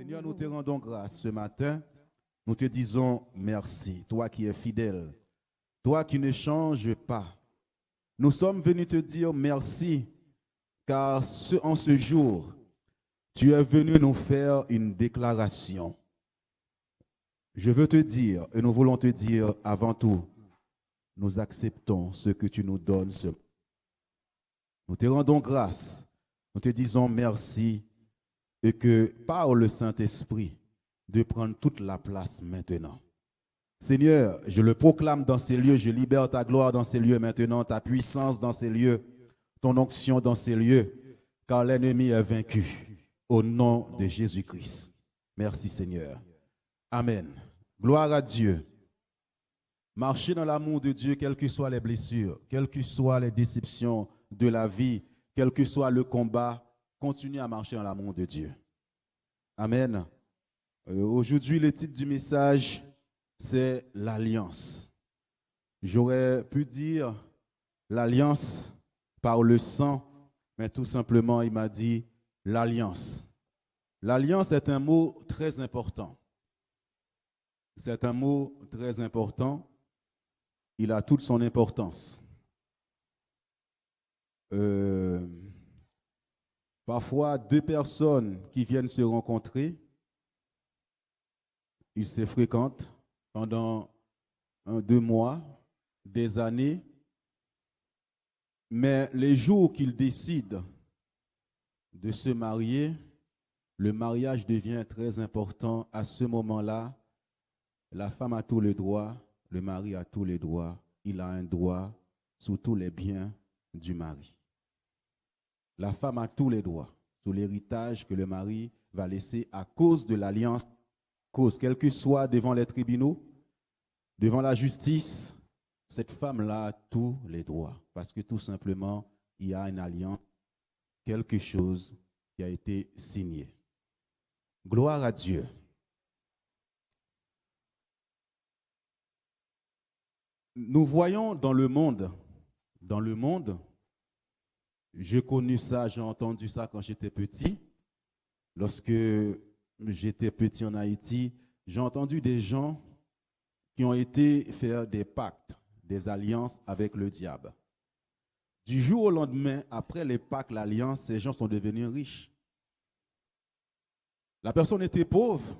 Seigneur, nous te rendons grâce ce matin. Nous te disons merci, toi qui es fidèle, toi qui ne changes pas. Nous sommes venus te dire merci, car en ce jour, tu es venu nous faire une déclaration. Je veux te dire, et nous voulons te dire avant tout, nous acceptons ce que tu nous donnes. Nous te rendons grâce, nous te disons merci, et que par le Saint-Esprit, de prendre toute la place maintenant. Seigneur, je le proclame dans ces lieux, je libère ta gloire dans ces lieux maintenant, ta puissance dans ces lieux, ton onction dans ces lieux, car l'ennemi est vaincu au nom de Jésus-Christ. Merci Seigneur. Amen. Gloire à Dieu. Marchez dans l'amour de Dieu, quelles que soient les blessures, quelles que soient les déceptions de la vie, quel que soit le combat, continuez à marcher dans l'amour de Dieu. Amen. Aujourd'hui, le titre du message, c'est l'alliance. J'aurais pu dire l'alliance par le sang, mais tout simplement, il m'a dit l'alliance. L'alliance est un mot très important. C'est un mot très important. Il a toute son importance. Parfois, deux personnes qui viennent se rencontrer, ils se fréquentent pendant 2 mois, des années, mais les jours qu'ils décident de se marier, le mariage devient très important. À ce moment-là, la femme a tous les droits, le mari a tous les droits, il a un droit sur tous les biens du mari. La femme a tous les droits sur l'héritage que le mari va laisser à cause de l'alliance, quel que soit devant les tribunaux, devant la justice, cette femme-là a tous les droits. Parce que tout simplement, il y a une alliance, quelque chose qui a été signé. Gloire à Dieu. Nous voyons dans le monde, j'ai connu ça, j'ai entendu ça quand j'étais petit. Lorsque j'étais petit en Haïti, j'ai entendu des gens qui ont été faire des pactes, des alliances avec le diable. Du jour au lendemain, après les pactes, l'alliance, ces gens sont devenus riches. La personne était pauvre.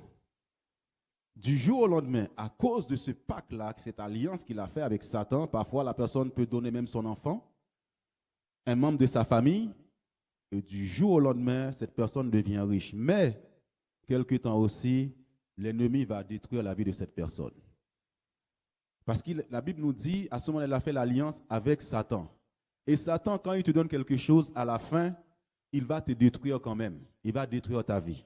Du jour au lendemain, à cause de ce pacte-là, cette alliance qu'il a fait avec Satan, parfois la personne peut donner même son enfant, un membre de sa famille, et du jour au lendemain, cette personne devient riche. Mais, quelque temps aussi, l'ennemi va détruire la vie de cette personne. Parce que la Bible nous dit, à ce moment, elle a fait l'alliance avec Satan. Et Satan, quand il te donne quelque chose, à la fin, il va te détruire quand même. Il va détruire ta vie.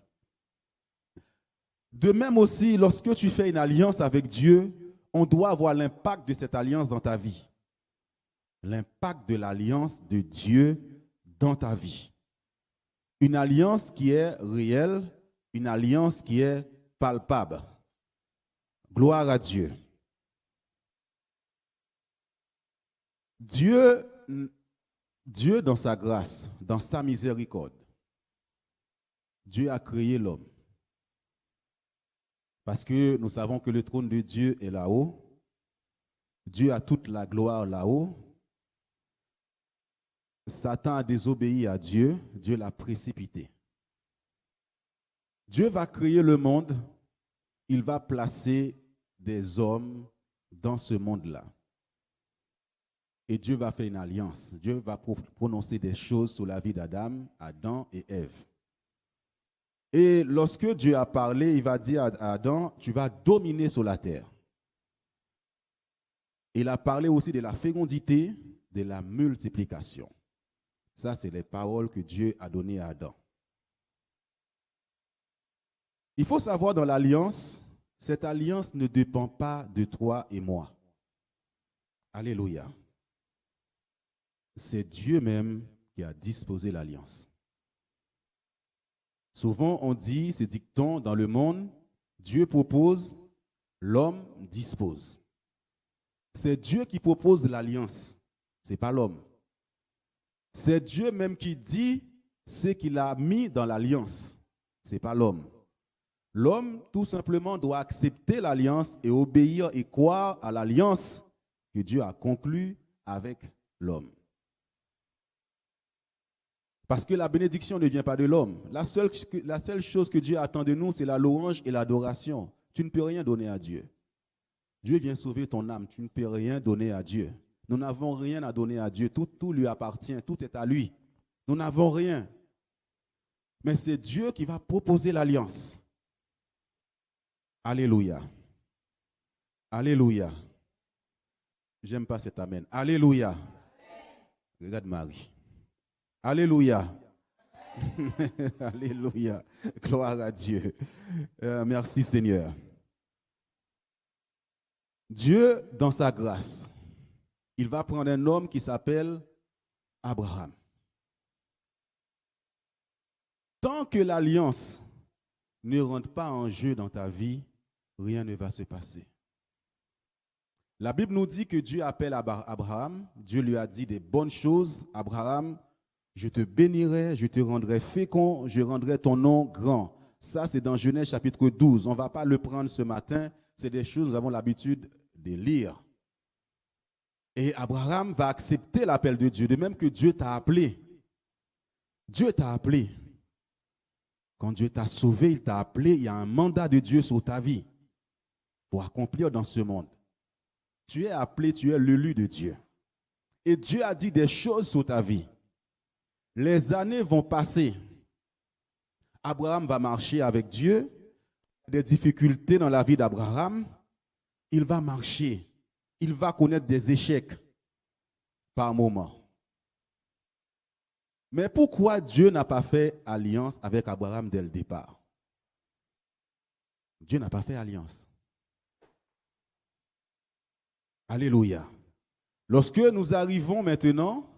De même aussi, lorsque tu fais une alliance avec Dieu, on doit avoir l'impact de cette alliance dans ta vie. L'impact de l'alliance de Dieu dans ta vie. Une alliance qui est réelle, une alliance qui est palpable. Gloire à Dieu. Dieu, dans sa grâce, dans sa miséricorde, Dieu a créé l'homme. Parce que nous savons que le trône de Dieu est là-haut. Dieu a toute la gloire là-haut. Satan a désobéi à Dieu. Dieu l'a précipité. Dieu va créer le monde. Il va placer des hommes dans ce monde-là. Et Dieu va faire une alliance. Dieu va prononcer des choses sur la vie d'Adam, Adam et Ève. Et lorsque Dieu a parlé, il va dire à Adam, tu vas dominer sur la terre. Il a parlé aussi de la fécondité, de la multiplication. Ça, c'est les paroles que Dieu a données à Adam. Il faut savoir dans l'alliance, cette alliance ne dépend pas de toi et moi. Alléluia. C'est Dieu même qui a disposé l'alliance. Souvent, on dit, ce dicton dans le monde, Dieu propose, l'homme dispose. C'est Dieu qui propose l'alliance, ce n'est pas l'homme. C'est Dieu même qui dit ce qu'il a mis dans l'alliance, ce n'est pas l'homme. L'homme, tout simplement, doit accepter l'alliance et obéir et croire à l'alliance que Dieu a conclue avec l'homme. Parce que la bénédiction ne vient pas de l'homme. La seule chose que Dieu attend de nous, c'est la louange et l'adoration. Tu ne peux rien donner à Dieu. Dieu vient sauver ton âme. Tu ne peux rien donner à Dieu. Nous n'avons rien à donner à Dieu. Tout lui appartient. Tout est à lui. Nous n'avons rien. Mais c'est Dieu qui va proposer l'alliance. Alléluia. Alléluia. J'aime pas cet amen. Alléluia. Regarde Marie. Alléluia. Alléluia. Gloire à Dieu. Merci Seigneur. Dieu, dans sa grâce, il va prendre un homme qui s'appelle Abraham. Tant que l'alliance ne rentre pas en jeu dans ta vie, rien ne va se passer. La Bible nous dit que Dieu appelle Abraham. Dieu lui a dit des bonnes choses. Abraham, je te bénirai, je te rendrai fécond, je rendrai ton nom grand. Ça, c'est dans Genèse chapitre 12. On ne va pas le prendre ce matin. C'est des choses que nous avons l'habitude de lire. Et Abraham va accepter l'appel de Dieu, de même que Dieu t'a appelé. Dieu t'a appelé. Quand Dieu t'a sauvé, il t'a appelé. Il y a un mandat de Dieu sur ta vie pour accomplir dans ce monde. Tu es appelé, tu es l'élu de Dieu. Et Dieu a dit des choses sur ta vie. Les années vont passer. Abraham va marcher avec Dieu. Des difficultés dans la vie d'Abraham. Il va marcher. Il va connaître des échecs par moments. Mais pourquoi Dieu n'a pas fait alliance avec Abraham dès le départ? Dieu n'a pas fait alliance. Alléluia. Lorsque nous arrivons maintenant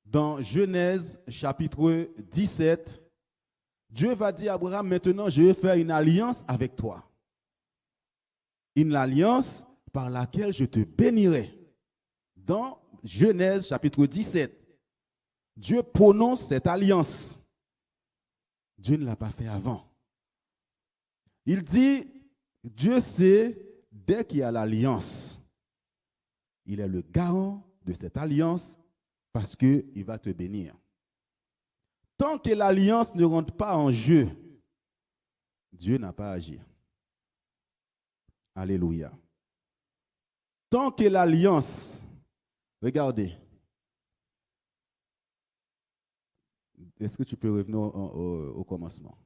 dans Genèse chapitre 17, Dieu va dire à Abraham, maintenant je vais faire une alliance avec toi. Une alliance par laquelle je te bénirai. Dans Genèse chapitre 17, Dieu prononce cette alliance. Dieu ne l'a pas fait avant. Il dit, Dieu sait, dès qu'il y a l'alliance, il est le garant de cette alliance parce qu'il va te bénir. Tant que l'alliance ne rentre pas en jeu, Dieu n'a pas agi. Alléluia. Tant que l'alliance, regardez, est-ce que tu peux revenir au commencement?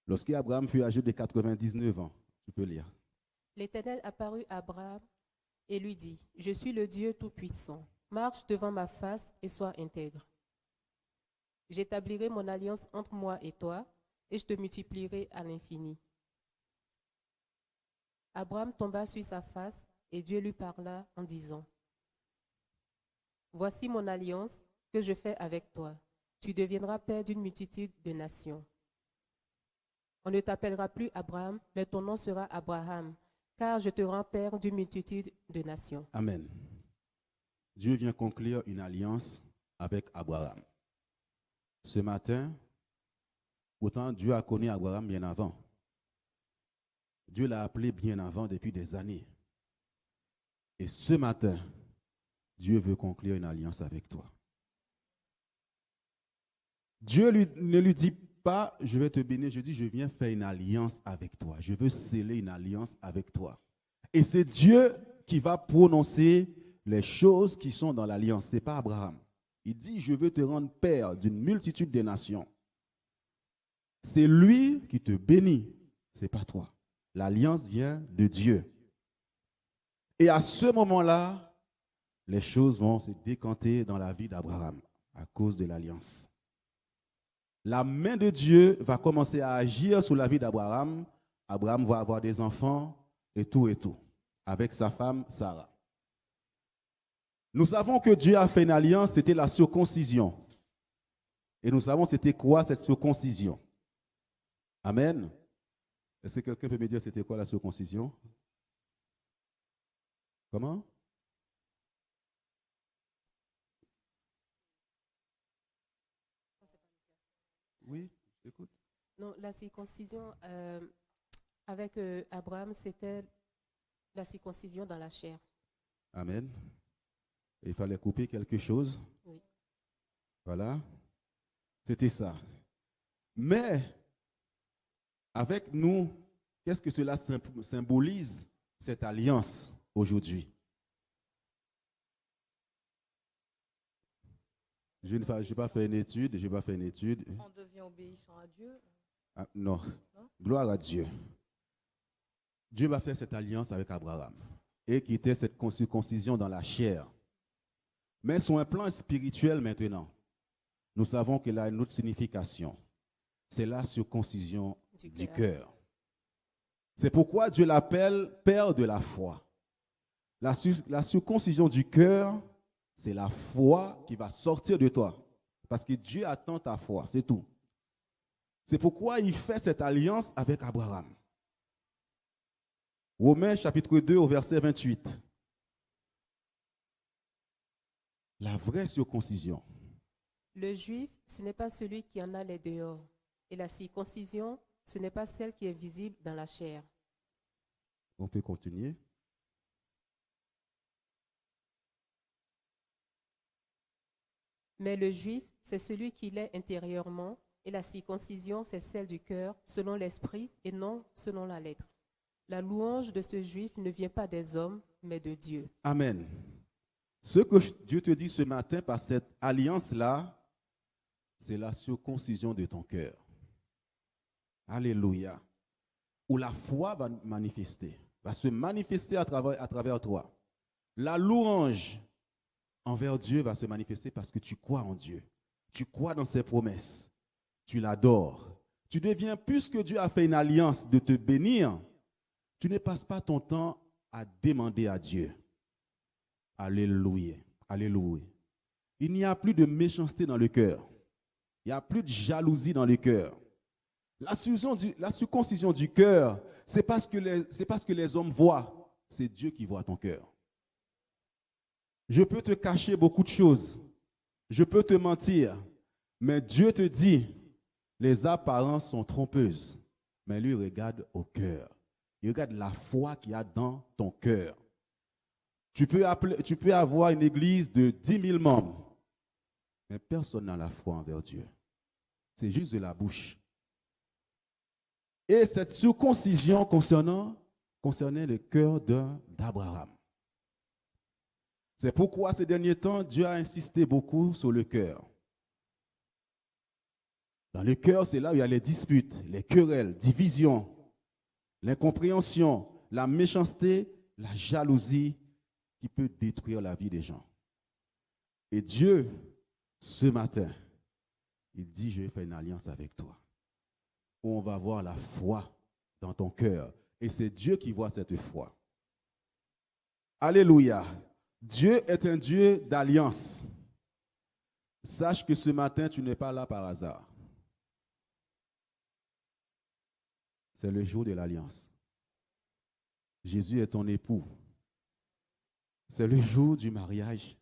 Lorsqu'Abraham fut âgé de 99 ans, tu peux lire. L'Éternel apparut à Abraham et lui dit, je suis le Dieu Tout-Puissant. Marche devant ma face et sois intègre. J'établirai mon alliance entre moi et toi et je te multiplierai à l'infini. Abraham tomba sur sa face et Dieu lui parla en disant, voici mon alliance que je fais avec toi. Tu deviendras père d'une multitude de nations. On ne t'appellera plus Abraham, mais ton nom sera Abraham, car je te rends père d'une multitude de nations. Amen. Dieu vient conclure une alliance avec Abraham. Ce matin, pourtant Dieu a connu Abraham bien avant. Dieu l'a appelé bien avant, depuis des années. Et ce matin, Dieu veut conclure une alliance avec toi. Dieu ne lui dit pas, je vais te bénir, je dis, je viens faire une alliance avec toi. Je veux sceller une alliance avec toi. Et c'est Dieu qui va prononcer les choses qui sont dans l'alliance. Ce n'est pas Abraham. Il dit, je veux te rendre père d'une multitude de nations. C'est lui qui te bénit, ce n'est pas toi. L'alliance vient de Dieu. Et à ce moment-là, les choses vont se décanter dans la vie d'Abraham à cause de l'alliance. La main de Dieu va commencer à agir sur la vie d'Abraham. Abraham va avoir des enfants et tout, avec sa femme Sarah. Nous savons que Dieu a fait une alliance, c'était la circoncision. Et nous savons c'était quoi cette circoncision. Amen. Est-ce que quelqu'un peut me dire c'était quoi la circoncision? Comment? Oui, écoute. Non, la circoncision avec Abraham, c'était la circoncision dans la chair. Amen. Il fallait couper quelque chose. Oui. Voilà. C'était ça. Mais, avec nous, qu'est-ce que cela symbolise, cette alliance aujourd'hui? Je n'ai pas fait une étude, On devient obéissant à Dieu. Ah, non. Non? Gloire à Dieu. Dieu va faire cette alliance avec Abraham et quitter cette circoncision dans la chair. Mais sur un plan spirituel maintenant, nous savons qu'elle a une autre signification. C'est la circoncision du cœur. C'est pourquoi Dieu l'appelle Père de la foi. La circoncision du cœur, c'est la foi qui va sortir de toi. Parce que Dieu attend ta foi, c'est tout. C'est pourquoi il fait cette alliance avec Abraham. Romains chapitre 2 au verset 28. La vraie circoncision. Le juif, ce n'est pas celui qui en a les dehors. Et la circoncision, ce n'est pas celle qui est visible dans la chair. On peut continuer. Mais le juif, c'est celui qui l'est intérieurement, et la circoncision, c'est celle du cœur, selon l'esprit et non selon la lettre. La louange de ce juif ne vient pas des hommes, mais de Dieu. Amen. Ce que Dieu te dit ce matin par cette alliance-là, c'est la circoncision de ton cœur. Alléluia. Où la foi va manifester, va se manifester à travers toi. La louange envers Dieu va se manifester parce que tu crois en Dieu. Tu crois dans ses promesses. Tu l'adores. Tu deviens, puisque Dieu a fait une alliance de te bénir, tu ne passes pas ton temps à demander à Dieu. Alléluia. Alléluia. Il n'y a plus de méchanceté dans le cœur. Il n'y a plus de jalousie dans le cœur. La circoncision du cœur, c'est parce que les hommes voient. C'est Dieu qui voit ton cœur. Je peux te cacher beaucoup de choses. Je peux te mentir. Mais Dieu te dit, les apparences sont trompeuses. Mais lui regarde au cœur. Il regarde la foi qu'il y a dans ton cœur. Tu peux avoir une église de 10 000 membres. Mais personne n'a la foi envers Dieu. C'est juste de la bouche. Et cette circoncision concernait le cœur d'Abraham. C'est pourquoi ces derniers temps, Dieu a insisté beaucoup sur le cœur. Dans le cœur, c'est là où il y a les disputes, les querelles, divisions, l'incompréhension, la méchanceté, la jalousie qui peut détruire la vie des gens. Et Dieu, ce matin, il dit, je vais faire une alliance avec toi. Où on va voir la foi dans ton cœur. Et c'est Dieu qui voit cette foi. Alléluia. Dieu est un Dieu d'alliance. Sache que ce matin, tu n'es pas là par hasard. C'est le jour de l'alliance. Jésus est ton époux. C'est le jour du mariage.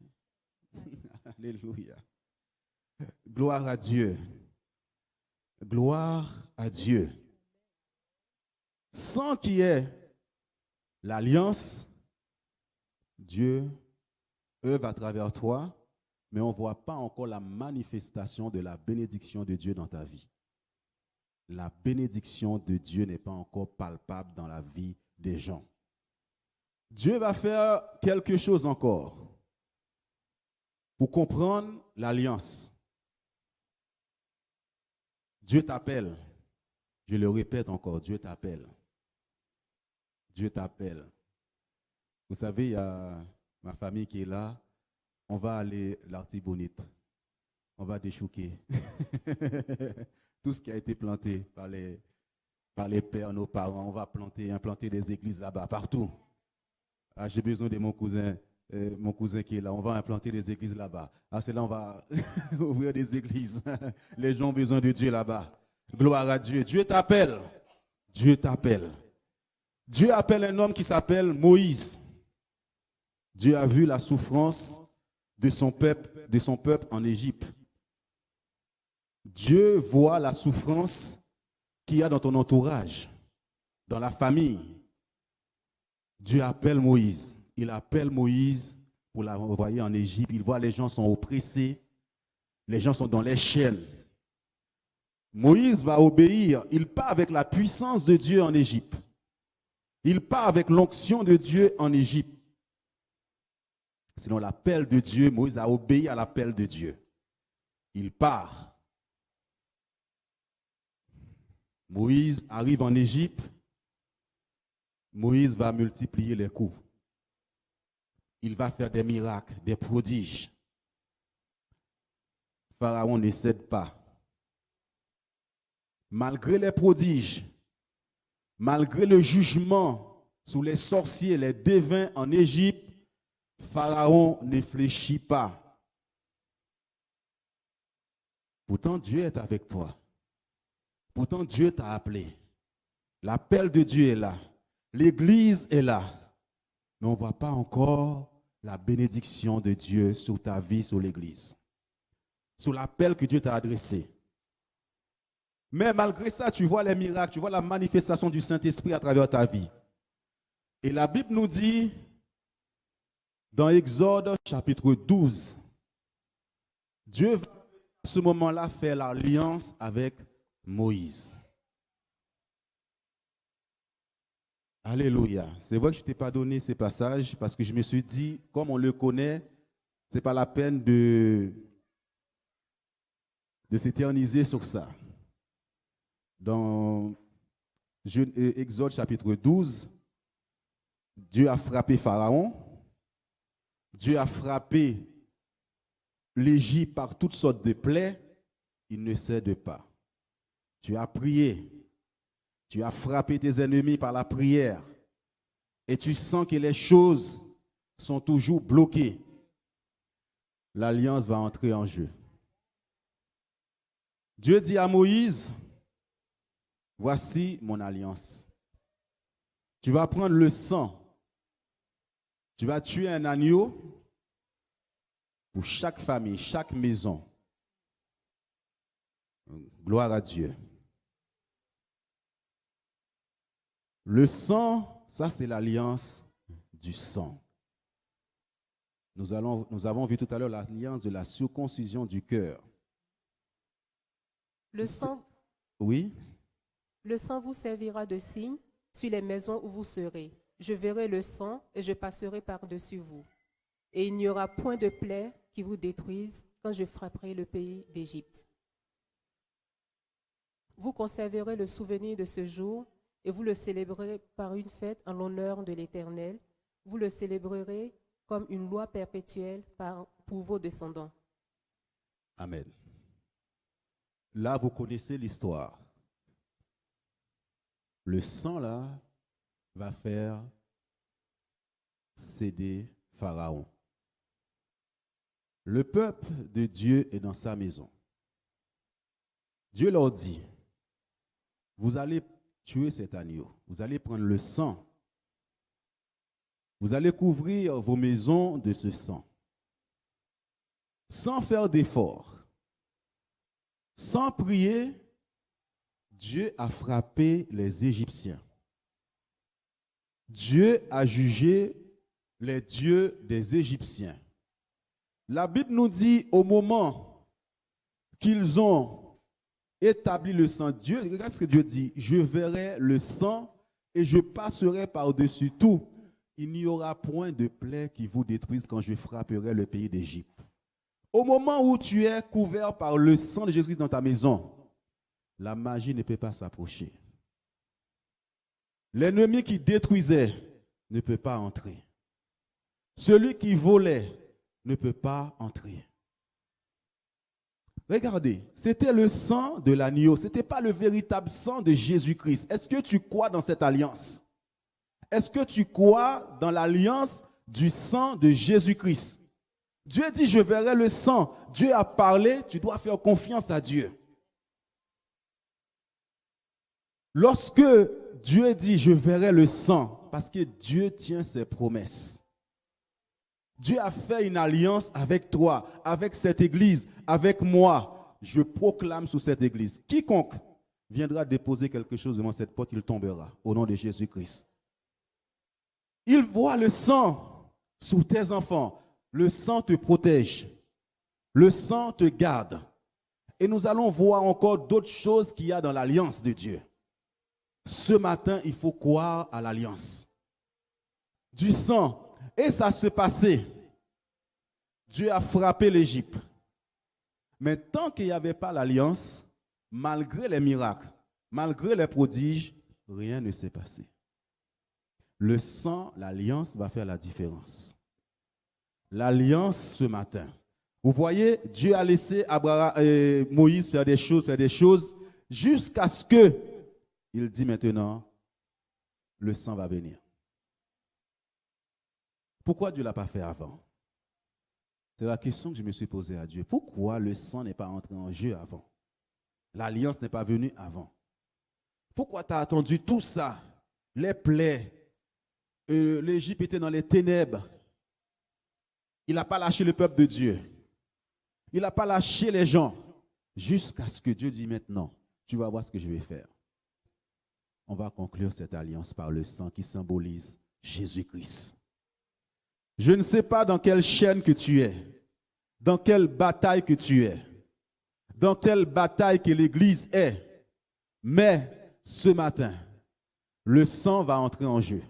Alléluia. Gloire à Dieu. Gloire à Dieu. Sans qu'il y ait l'alliance, Dieu œuvre à travers toi, mais on ne voit pas encore la manifestation de la bénédiction de Dieu dans ta vie. La bénédiction de Dieu n'est pas encore palpable dans la vie des gens. Dieu va faire quelque chose encore pour comprendre l'alliance. Dieu t'appelle. Je le répète encore, Dieu t'appelle. Dieu t'appelle. Vous savez, il y a ma famille qui est là. On va aller l'Artibonite. On va déchouquer. Tout ce qui a été planté par les pères, nos parents, on va implanter des églises là-bas, partout. Ah, j'ai besoin de mon cousin qui est là. On va implanter des églises là-bas. Ah, c'est là on va ouvrir des églises. Les gens ont besoin de Dieu là-bas. Gloire à Dieu. Dieu t'appelle. Dieu t'appelle. Dieu appelle un homme qui s'appelle Moïse. Dieu a vu la souffrance de son peuple en Égypte. Dieu voit la souffrance qu'il y a dans ton entourage, dans la famille. Dieu appelle Moïse. Il appelle Moïse pour l'envoyer en Égypte. Il voit les gens sont oppressés. Les gens sont dans les chaînes. Moïse va obéir. Il part avec la puissance de Dieu en Égypte. Il part avec l'onction de Dieu en Égypte. Selon l'appel de Dieu, Moïse a obéi à l'appel de Dieu. Il part. Moïse arrive en Égypte. Moïse va multiplier les coups. Il va faire des miracles, des prodiges. Pharaon ne cède pas. Malgré les prodiges, malgré le jugement sur les sorciers, les devins en Égypte, Pharaon ne fléchit pas. Pourtant, Dieu est avec toi. Pourtant, Dieu t'a appelé. L'appel de Dieu est là. L'Église est là. Mais on ne voit pas encore la bénédiction de Dieu sur ta vie, sur l'Église. Sur l'appel que Dieu t'a adressé. Mais malgré ça, tu vois les miracles, tu vois la manifestation du Saint-Esprit à travers ta vie. Et la Bible nous dit, dans Exode chapitre 12, Dieu va à ce moment-là faire l'alliance avec Moïse. Alléluia. C'est vrai que je ne t'ai pas donné ces passages parce que je me suis dit, comme on le connaît, ce n'est pas la peine de s'éterniser sur ça. Dans Exode chapitre 12, Dieu a frappé Pharaon. Dieu a frappé l'Égypte par toutes sortes de plaies. Il ne cède pas. Tu as prié. Tu as frappé tes ennemis par la prière. Et tu sens que les choses sont toujours bloquées. L'alliance va entrer en jeu. Dieu dit à Moïse, voici mon alliance. Tu vas prendre le sang. Tu vas tuer un agneau pour chaque famille, chaque maison. Gloire à Dieu. Le sang, ça c'est l'alliance du sang. Nous avons vu tout à l'heure l'alliance de la circoncision du cœur. Le sang, oui. Le sang vous servira de signe sur les maisons où vous serez. Je verrai le sang et je passerai par-dessus vous. Et il n'y aura point de plaie qui vous détruise quand je frapperai le pays d'Égypte. Vous conserverez le souvenir de ce jour et vous le célébrerez par une fête en l'honneur de l'Éternel. Vous le célébrerez comme une loi perpétuelle pour vos descendants. Amen. Là, vous connaissez l'histoire. Le sang, là, va faire céder Pharaon. Le peuple de Dieu est dans sa maison. Dieu leur dit, vous allez tuer cet agneau, vous allez prendre le sang, vous allez couvrir vos maisons de ce sang, sans faire d'effort, sans prier. Dieu a frappé les Égyptiens. Dieu a jugé les dieux des Égyptiens. La Bible nous dit au moment qu'ils ont établi le sang, Dieu, regarde ce que Dieu dit, je verrai le sang et je passerai par-dessus tout. Il n'y aura point de plaie qui vous détruise quand je frapperai le pays d'Égypte. Au moment où tu es couvert par le sang de Jésus dans ta maison, la magie ne peut pas s'approcher. L'ennemi qui détruisait ne peut pas entrer. Celui qui volait ne peut pas entrer. Regardez, c'était le sang de l'agneau, ce n'était pas le véritable sang de Jésus-Christ. Est-ce que tu crois dans cette alliance? Est-ce que tu crois dans l'alliance du sang de Jésus-Christ? Dieu dit, je verrai le sang. Dieu a parlé, tu dois faire confiance à Dieu. Lorsque Dieu dit, je verrai le sang, parce que Dieu tient ses promesses. Dieu a fait une alliance avec toi, avec cette église, avec moi. Je proclame sur cette église, quiconque viendra déposer quelque chose devant cette porte, il tombera au nom de Jésus-Christ. Il voit le sang sur tes enfants. Le sang te protège. Le sang te garde. Et nous allons voir encore d'autres choses qu'il y a dans l'alliance de Dieu. Ce matin, il faut croire à l'alliance. Du sang. Et ça se passait. Dieu a frappé l'Égypte. Mais tant qu'il n'y avait pas l'alliance, malgré les miracles, malgré les prodiges, rien ne s'est passé. Le sang, l'alliance va faire la différence. L'alliance ce matin. Vous voyez, Dieu a laissé Moïse faire des choses, jusqu'à ce que il dit maintenant, le sang va venir. Pourquoi Dieu ne l'a pas fait avant? C'est la question que je me suis posée à Dieu. Pourquoi le sang n'est pas entré en jeu avant? L'alliance n'est pas venue avant. Pourquoi tu as attendu tout ça? Les plaies, l'Égypte était dans les ténèbres. Il n'a pas lâché le peuple de Dieu. Il n'a pas lâché les gens. Jusqu'à ce que Dieu dise maintenant, tu vas voir ce que je vais faire. On va conclure cette alliance par le sang qui symbolise Jésus-Christ. Je ne sais pas dans quelle chaîne que tu es, dans quelle bataille que tu es, dans quelle bataille que l'Église est, mais ce matin, le sang va entrer en jeu.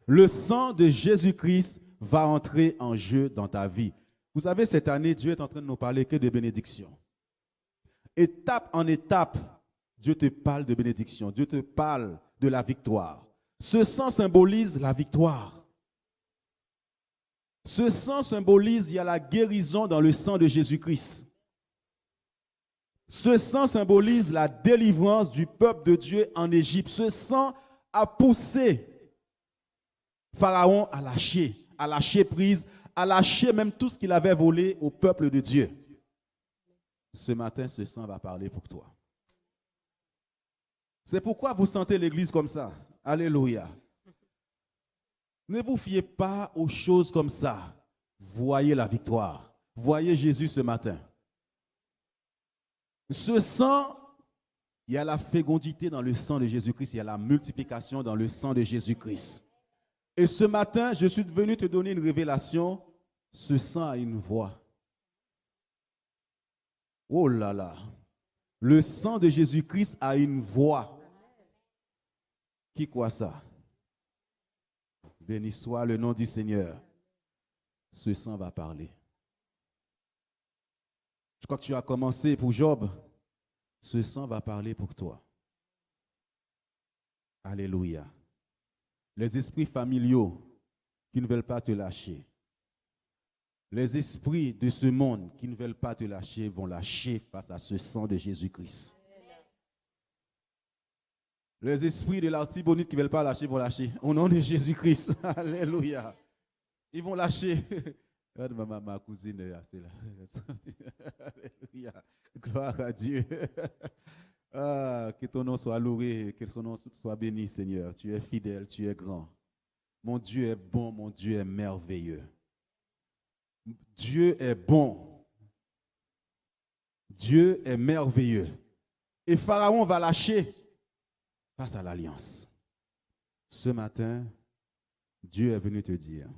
Le sang de Jésus-Christ va entrer en jeu dans ta vie. Vous savez, cette année, Dieu est en train de nous parler que de bénédiction. Étape en étape, Dieu te parle de bénédiction. Dieu te parle de la victoire. Ce sang symbolise la victoire. Ce sang symbolise, il y a la guérison dans le sang de Jésus-Christ. Ce sang symbolise la délivrance du peuple de Dieu en Égypte. Ce sang a poussé Pharaon à lâcher prise, à lâcher même tout ce qu'il avait volé au peuple de Dieu. Ce matin, ce sang va parler pour toi. C'est pourquoi vous sentez l'église comme ça. Alléluia. Ne vous fiez pas aux choses comme ça. Voyez la victoire. Voyez Jésus ce matin. Ce sang, il y a la fécondité dans le sang de Jésus-Christ. Il y a la multiplication dans le sang de Jésus-Christ. Et ce matin, je suis venu te donner une révélation. Ce sang a une voix. Oh là là. Le sang de Jésus-Christ a une voix. Qui croit ça? Béni soit le nom du Seigneur. Ce sang va parler. Je crois que tu as commencé pour Job. Ce sang va parler pour toi. Alléluia. Les esprits familiaux qui ne veulent pas te lâcher. Les esprits de ce monde qui ne veulent pas te lâcher vont lâcher face à ce sang de Jésus-Christ. Les esprits de l'Artibonite qui ne veulent pas lâcher vont lâcher. Au nom de Jésus-Christ. Alléluia. Ils vont lâcher. Ma cousine, c'est là. Alléluia. Gloire à Dieu. Ah, que ton nom soit loué, que son nom soit béni, Seigneur. Tu es fidèle, tu es grand. Mon Dieu est bon, mon Dieu est merveilleux. Dieu est bon. Dieu est merveilleux. Et Pharaon va lâcher face à l'alliance. Ce matin, Dieu est venu te dire,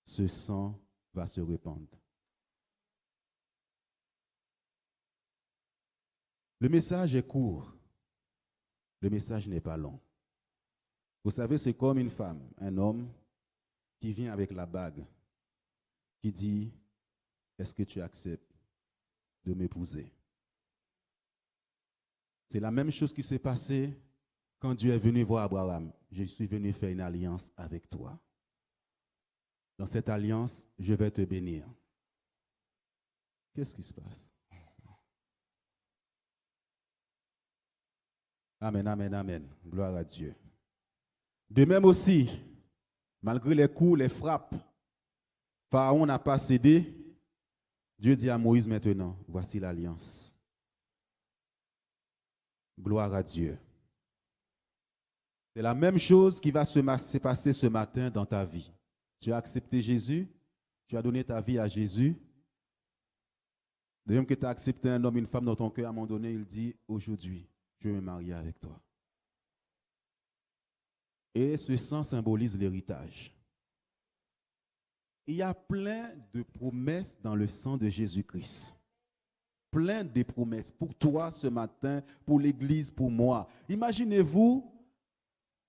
ce sang va se répandre. Le message est court. Le message n'est pas long. Vous savez, c'est comme une femme, un homme qui vient avec la bague, qui dit, est-ce que tu acceptes de m'épouser? C'est la même chose qui s'est passée quand Dieu est venu voir Abraham. Je suis venu faire une alliance avec toi. Dans cette alliance, je vais te bénir. Qu'est-ce qui se passe? Amen, amen, amen. Gloire à Dieu. De même aussi, malgré les coups, les frappes, Pharaon n'a pas cédé. Dieu dit à Moïse maintenant, voici l'alliance. Gloire à Dieu. C'est la même chose qui va se passer ce matin dans ta vie. Tu as accepté Jésus, tu as donné ta vie à Jésus. De même que tu as accepté un homme, une femme dans ton cœur, à un moment donné, il dit, aujourd'hui, je vais me marier avec toi. Et ce sang symbolise l'héritage. Il y a plein de promesses dans le sang de Jésus-Christ. Plein de promesses pour toi ce matin, pour l'Église, pour moi. Imaginez-vous,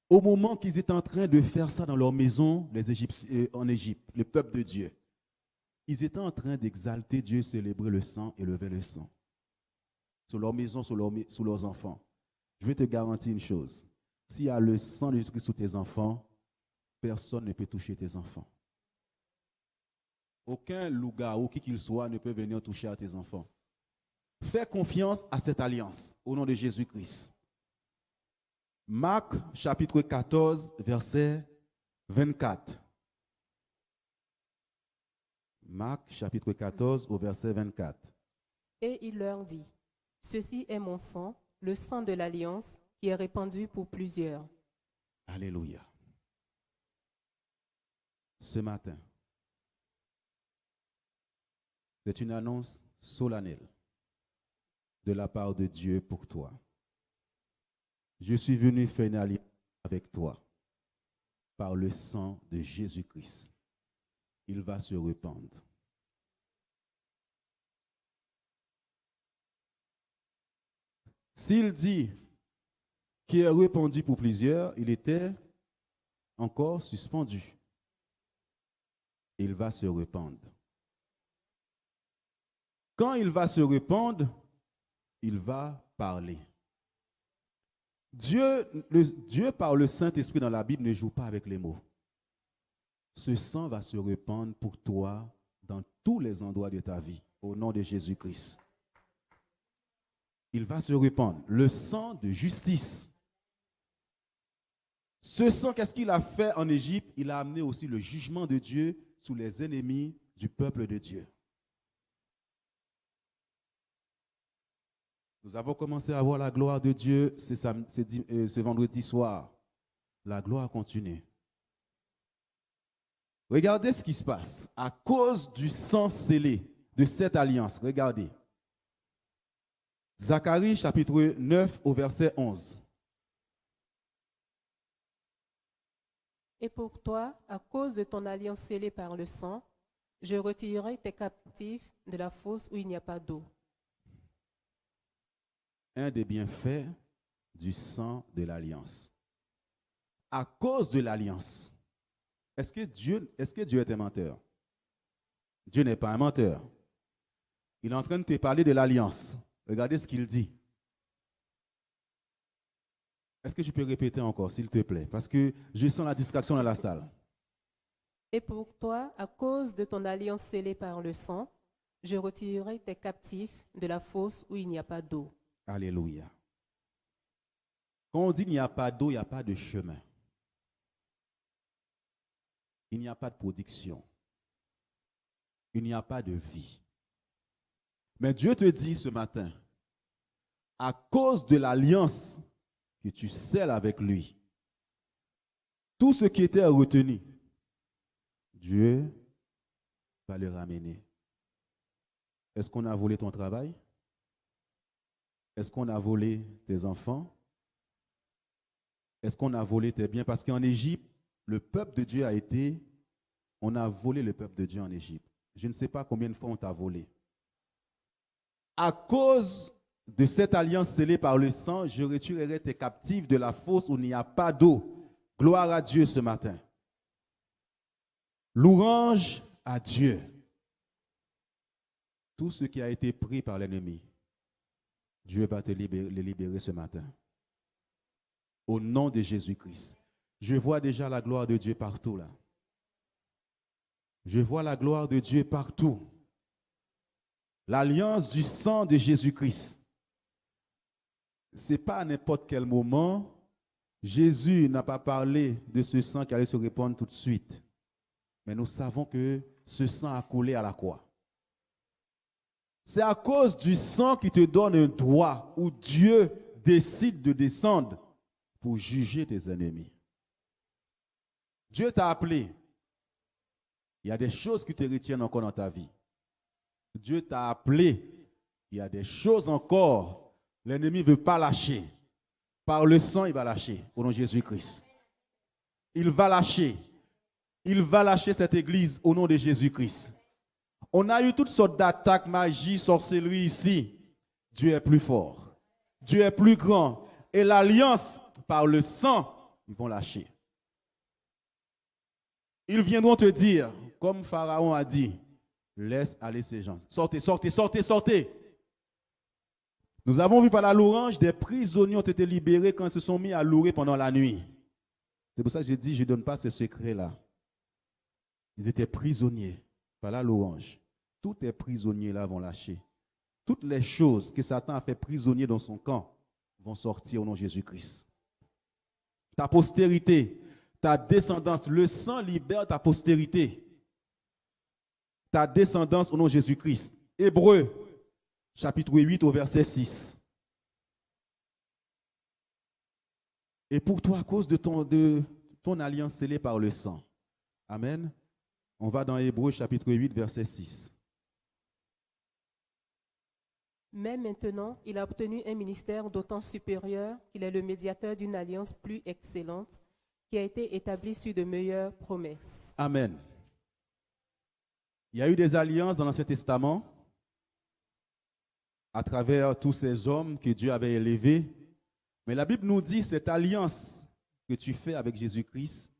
au moment qu'ils étaient en train de faire ça dans leur maison, les Égyptiens, en Égypte, le peuple de Dieu. Ils étaient en train d'exalter Dieu, célébrer le sang et lever le sang. Sur leur maison, sur leurs enfants. Je vais te garantir une chose. S'il y a le sang de Jésus-Christ sur tes enfants, personne ne peut toucher tes enfants. Aucun loup-garou, qui qu'il soit, ne peut venir toucher à tes enfants. Fais confiance à cette alliance, au nom de Jésus-Christ. Marc, chapitre 14, verset 24. Marc, chapitre 14, au verset 24. Et il leur dit, ceci est mon sang, le sang de l'alliance, qui est répandu pour plusieurs. Alléluia. Ce matin, c'est une annonce solennelle de la part de Dieu pour toi. Je suis venu faire une alliance avec toi par le sang de Jésus-Christ. Il va se répandre. S'il dit qu'il est répandu pour plusieurs, il était encore suspendu. Il va se répandre. Quand il va se répandre, il va parler. Dieu par le Saint-Esprit dans la Bible ne joue pas avec les mots. Ce sang va se répandre pour toi dans tous les endroits de ta vie, au nom de Jésus-Christ. Il va se répandre. Le sang de justice. Ce sang, qu'est-ce qu'il a fait en Égypte? Il a amené aussi le jugement de Dieu sur les ennemis du peuple de Dieu. Nous avons commencé à voir la gloire de Dieu ce vendredi soir. La gloire continue. Regardez ce qui se passe. À cause du sang scellé de cette alliance, regardez. Zacharie chapitre 9 au verset 11. Et pour toi, à cause de ton alliance scellée par le sang, je retirerai tes captifs de la fosse où il n'y a pas d'eau. Un des bienfaits du sang de l'alliance. À cause de l'alliance, est-ce que Dieu est un menteur? Dieu n'est pas un menteur. Il est en train de te parler de l'alliance. Regardez ce qu'il dit. Est-ce que tu peux répéter encore, s'il te plaît? Parce que je sens la distraction dans la salle. Et pour toi, à cause de ton alliance scellée par le sang, je retirerai tes captifs de la fosse où il n'y a pas d'eau. Alléluia. Quand on dit qu'il n'y a pas d'eau, il n'y a pas de chemin. Il n'y a pas de production. Il n'y a pas de vie. Mais Dieu te dit ce matin, à cause de l'alliance que tu scelles avec lui, tout ce qui était retenu, Dieu va le ramener. Est-ce qu'on a volé ton travail? Est-ce qu'on a volé tes enfants? Est-ce qu'on a volé tes biens? Parce qu'en Égypte, le peuple de Dieu on a volé le peuple de Dieu en Égypte. Je ne sais pas combien de fois on t'a volé. À cause de cette alliance scellée par le sang, je retirerai tes captifs de la fosse où il n'y a pas d'eau. Gloire à Dieu ce matin. Louange à Dieu. Tout ce qui a été pris par l'ennemi, Dieu va te libérer ce matin. Au nom de Jésus-Christ. Je vois déjà la gloire de Dieu partout là. Je vois la gloire de Dieu partout. L'alliance du sang de Jésus-Christ. Ce n'est pas à n'importe quel moment. Jésus n'a pas parlé de ce sang qui allait se répandre tout de suite. Mais nous savons que ce sang a coulé à la croix. C'est à cause du sang qui te donne un droit où Dieu décide de descendre pour juger tes ennemis. Dieu t'a appelé. Il y a des choses qui te retiennent encore dans ta vie. Dieu t'a appelé il y a des choses encore, l'ennemi ne veut pas lâcher. Par le sang, il va lâcher, au nom de Jésus-Christ. Il va lâcher cette église au nom de Jésus-Christ. On a eu toutes sortes d'attaques, magie, sorcellerie ici. Dieu est plus fort. Dieu est plus grand. Et l'alliance, par le sang, ils vont lâcher. Ils viendront te dire, comme Pharaon a dit, laisse aller ces gens. Sortez, sortez, sortez, sortez. Nous avons vu par la louange, des prisonniers ont été libérés quand ils se sont mis à louer pendant la nuit. C'est pour ça que j'ai dit, je ne donne pas ce secret-là. Ils étaient prisonniers par la louange. Tous les prisonniers-là vont lâcher. Toutes les choses que Satan a fait prisonnier dans son camp vont sortir au nom de Jésus-Christ. Ta postérité, ta descendance, le sang libère ta postérité. Ta descendance au nom de Jésus-Christ. Hébreux, chapitre 8 au verset 6. Et pour toi, à cause de ton alliance scellée par le sang. Amen. On va dans Hébreux, chapitre 8, verset 6. Mais maintenant, il a obtenu un ministère d'autant supérieur qu'il est le médiateur d'une alliance plus excellente qui a été établie sur de meilleures promesses. Amen. Il y a eu des alliances dans l'Ancien Testament à travers tous ces hommes que Dieu avait élevés. Mais la Bible nous dit cette alliance que tu fais avec Jésus-Christ,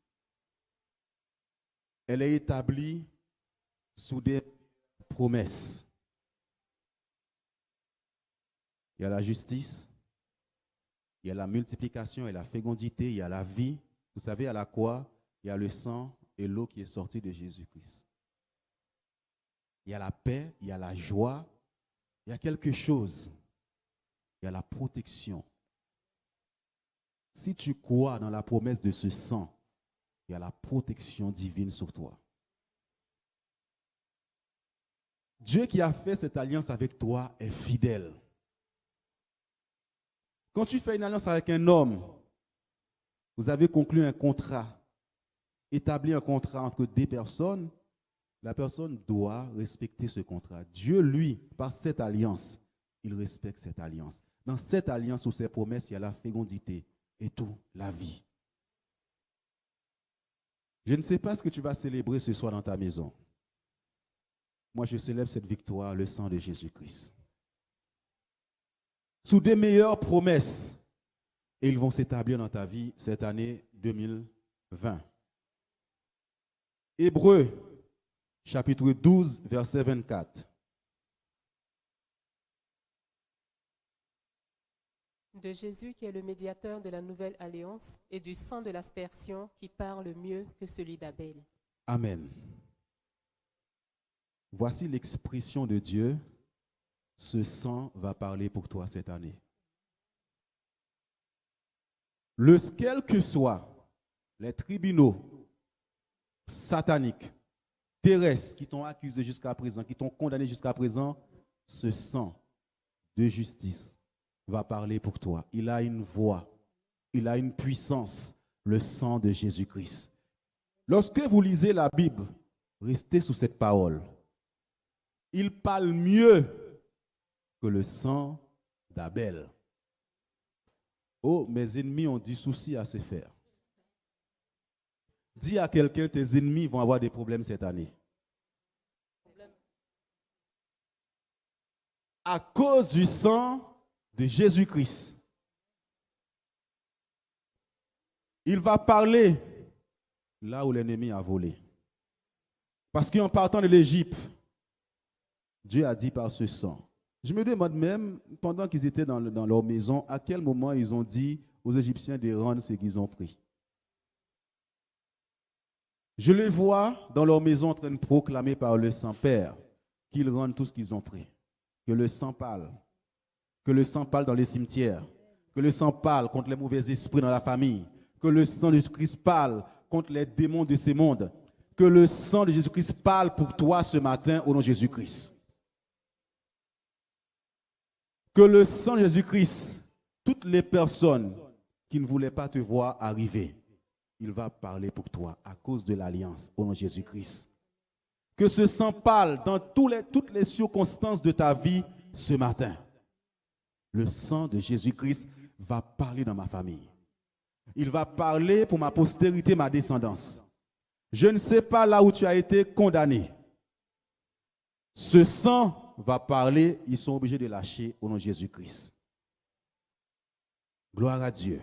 elle est établie sous des promesses. Il y a la justice, il y a la multiplication et la fécondité, il y a la vie. Vous savez, à la croix, il y a le sang et l'eau qui est sortie de Jésus-Christ. Il y a la paix, il y a la joie, il y a quelque chose. Il y a la protection. Si tu crois dans la promesse de ce sang, il y a la protection divine sur toi. Dieu qui a fait cette alliance avec toi est fidèle. Quand tu fais une alliance avec un homme, vous avez conclu un contrat, établi un contrat entre deux personnes, la personne doit respecter ce contrat. Dieu, lui, par cette alliance, il respecte cette alliance. Dans cette alliance ou ces promesses, il y a la fécondité et tout, la vie. Je ne sais pas ce que tu vas célébrer ce soir dans ta maison. Moi, je célèbre cette victoire, le sang de Jésus-Christ. Sous des meilleures promesses, et ils vont s'établir dans ta vie cette année 2020. Hébreux, chapitre 12, verset 24. De Jésus qui est le médiateur de la nouvelle alliance et du sang de l'aspersion qui parle mieux que celui d'Abel. Amen. Voici l'expression de Dieu. Ce sang va parler pour toi cette année. Quels que soient les tribunaux sataniques, terrestres qui t'ont accusé jusqu'à présent, qui t'ont condamné jusqu'à présent, ce sang de justice va parler pour toi. Il a une voix, il a une puissance, le sang de Jésus-Christ. Lorsque vous lisez la Bible, restez sous cette parole. Il parle mieux que le sang d'Abel. Oh, mes ennemis ont du souci à se faire. Dis à quelqu'un, tes ennemis vont avoir des problèmes cette année. À cause du sang de Jésus-Christ. Il va parler là où l'ennemi a volé. Parce qu'en partant de l'Égypte, Dieu a dit par ce sang. Je me demande même, pendant qu'ils étaient dans leur maison, à quel moment ils ont dit aux Égyptiens de rendre ce qu'ils ont pris. Je les vois dans leur maison en train de proclamer par le sang, Père, qu'ils rendent tout ce qu'ils ont pris. Que le sang parle. Que le sang parle dans les cimetières. Que le sang parle contre les mauvais esprits dans la famille. Que le sang de Jésus-Christ parle contre les démons de ces mondes. Que le sang de Jésus-Christ parle pour toi ce matin au nom de Jésus-Christ. Que le sang de Jésus-Christ, toutes les personnes qui ne voulaient pas te voir arriver, il va parler pour toi à cause de l'alliance au nom de Jésus-Christ. Que ce sang parle dans toutes les circonstances de ta vie ce matin, le sang de Jésus-Christ va parler dans ma famille. Il va parler pour ma postérité, ma descendance. Je ne sais pas là où tu as été condamné. Ce sang va parler, ils sont obligés de lâcher au nom de Jésus-Christ. Gloire à Dieu.